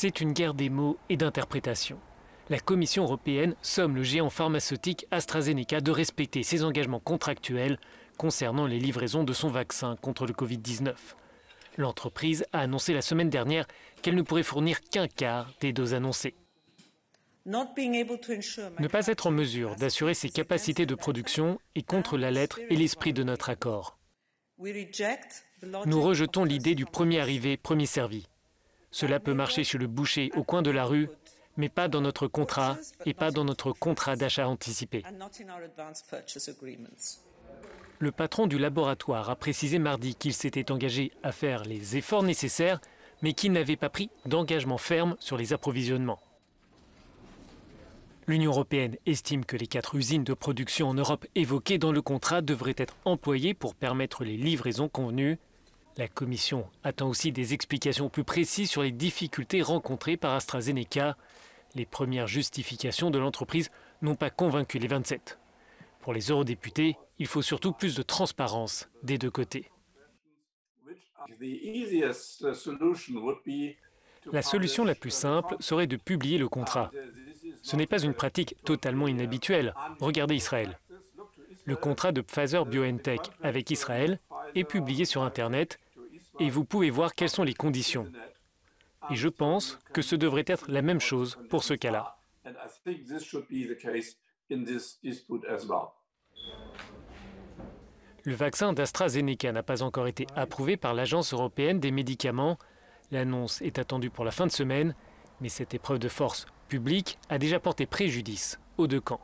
C'est une guerre des mots et d'interprétation. La Commission européenne somme le géant pharmaceutique AstraZeneca de respecter ses engagements contractuels concernant les livraisons de son vaccin contre le Covid-19. L'entreprise a annoncé la semaine dernière qu'elle ne pourrait fournir qu'un quart des doses annoncées. Ne pas être en mesure d'assurer ses capacités de production est contre la lettre et l'esprit de notre accord. Nous rejetons l'idée du premier arrivé, premier servi. Cela peut marcher chez le boucher au coin de la rue, mais pas dans notre contrat et pas dans notre contrat d'achat anticipé. Le patron du laboratoire a précisé mardi qu'il s'était engagé à faire les efforts nécessaires, mais qu'il n'avait pas pris d'engagement ferme sur les approvisionnements. L'Union européenne estime que les 4 usines de production en Europe évoquées dans le contrat devraient être employées pour permettre les livraisons convenues. La Commission attend aussi des explications plus précises sur les difficultés rencontrées par AstraZeneca. Les premières justifications de l'entreprise n'ont pas convaincu les 27. Pour les eurodéputés, il faut surtout plus de transparence des deux côtés. La solution la plus simple serait de publier le contrat. Ce n'est pas une pratique totalement inhabituelle. Regardez Israël. Le contrat de Pfizer-BioNTech avec Israël est publié sur Internet et vous pouvez voir quelles sont les conditions. Et je pense que ce devrait être la même chose pour ce cas-là. Le vaccin d'AstraZeneca n'a pas encore été approuvé par l'Agence européenne des médicaments. L'annonce est attendue pour la fin de semaine, mais cette épreuve de force publique a déjà porté préjudice aux deux camps.